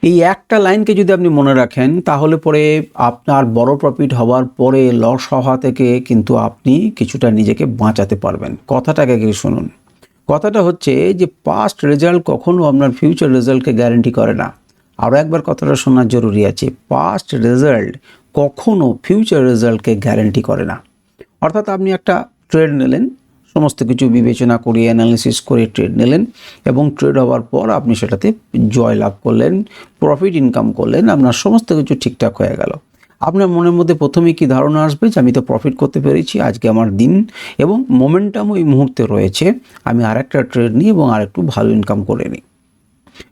এই একটা লাইনকে যদি আপনি মনে রাখেন তাহলে পরে আপনার বড় প্রফিট হওয়ার পরে লস হওয়া থেকে কিন্তু আপনি কিছুটা নিজেকে বাঁচাতে পারবেন। কথাটাকে কি শুনুন, কথাটা হচ্ছে যে পাস্ট রেজাল্ট কখনো আপনার ফিউচার রেজাল্টকে গ্যারেন্টি করে না। আরও একবার কথাটা শোনার জরুরি আছে, পাস্ট রেজাল্ট কখনো ফিউচার রেজাল্টকে গ্যারেন্টি করে না। অর্থাৎ আপনি একটা ট্রেড নিলেন, সমস্ত কিছু বিবেচনা করে অ্যানালিসিস করে ট্রেড নিলেন এবং ট্রেড হওয়ার পর আপনি সেটাতে জয় লাভ করলেন, প্রফিট ইনকাম করলেন, আপনার সমস্ত কিছু ঠিকঠাক হয়ে গেল। আপনার মনের মধ্যে প্রথমেই কি ধারণা আসবে যে আমি তো প্রফিট করতে পেরেছি, আজকে আমার দিন এবং মোমেন্টামও এই মুহূর্তে রয়েছে, আমি আরেকটা ট্রেড নিই এবং আরেকটু ভালো ইনকাম করে নিই।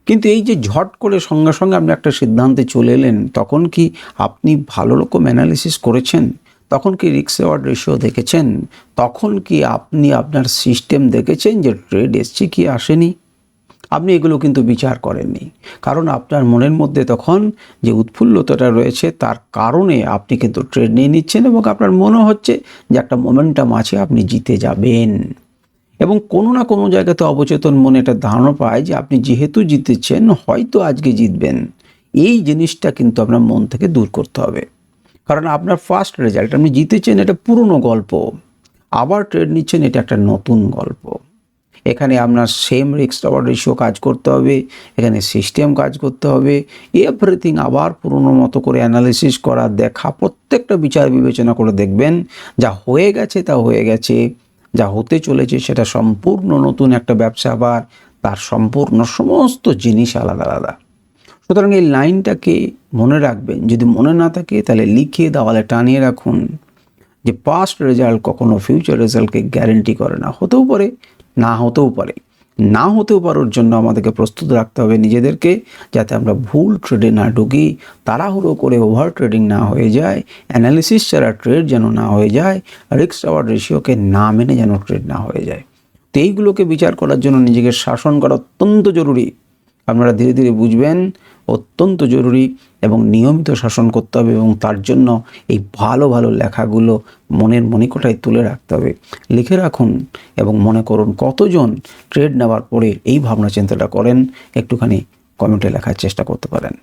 কিন্তু এই যে ঝট করে সঙ্গে সঙ্গে আপনি একটা সিদ্ধান্তে চলে এলেন, তখন কি আপনি ভালো রকম অ্যানালিসিস করেছেন? তখন কি রিস্ক রিওয়ার্ড রেশিও দেখেছেন? তখন কি আপনি আপনার সিস্টেম দেখেছেন যে ট্রেড এসছে কি আসেনি? আপনি এগুলো কিন্তু বিচার করেননি, কারণ আপনার মনের মধ্যে তখন যে উৎফুল্লতাটা রয়েছে তার কারণে আপনি কিন্তু ট্রেড নিয়ে নিচ্ছেন এবং আপনার মনে হচ্ছে যে একটা মোমেন্টাম আছে, আপনি জিতে যাবেন। এবং কোনো না কোনো জায়গাতে অবচেতন মনে একটা ধারণা পায় যে আপনি যেহেতু জিতেছেন হয়তো আজকে জিতবেন। এই জিনিসটা কিন্তু আপনার মন থেকে দূর করতে হবে, কারণ আপনার ফার্স্ট রেজাল্ট আপনি জিতেছেন এটা পুরনো গল্প, আবার ট্রেড নিচ্ছেন এটা একটা নতুন গল্প। এখানে আপনার সেম রিস্ক রিওয়ার্ড রেশিও কাজ করতে হবে, এখানে সিস্টেম কাজ করতে হবে, এভরিথিং আবার পুরনো মতো করে অ্যানালিসিস করা, দেখা, প্রত্যেকটা বিচার বিবেচনা করে দেখবেন যা হয়ে গেছে তা হয়ে গেছে, যা হতে চলেছে সেটা সম্পূর্ণ নতুন একটা ব্যবসা, আবার তার সম্পূর্ণ সমস্ত জিনিস আলাদা আলাদা। সুতরাং এই লাইনটাকে মনে রাখবেন, যদি মনে না থাকে তাহলে লিখে দেওয়ালে টানিয়ে রাখুন যে পাস্ট রেজাল্ট কখনো ফিউচার রেজাল্টকে গ্যারেন্টি করে না। হতেও পারে, না হতেও পারে। না হতেও পারার জন্য আমাদেরকে প্রস্তুত রাখতে হবে নিজেদেরকে, যাতে আমরা ভুল ট্রেডে না ঢুকি, তাড়াহুড়ো করে ওভার ট্রেডিং না হয়ে যায়, অ্যানালিসিস ছাড়া ট্রেড যেন না হয়ে যায়, রিস্ক রিওয়ার্ড রেশিওকে না মেনে যেন ট্রেড না হয়ে যায়। তো এইগুলোকে বিচার করার জন্য নিজেকে শাসন করা অত্যন্ত জরুরি। আপনারা ধীরে ধীরে বুঝবেন, অত্যন্ত জরুরি এবং নিয়মিত শাসন করতে হবে এবং তার জন্য এই ভালো ভালো লেখাগুলো মনের মণিকোঠায় তুলে রাখতে হবে। লিখে রাখুন এবং মনে করুন কতজন ট্রেড নেওয়ার পরে এই ভাবনা চিন্তাটা করেন, একটুখানি কমেন্টে লেখার চেষ্টা করতে পারেন।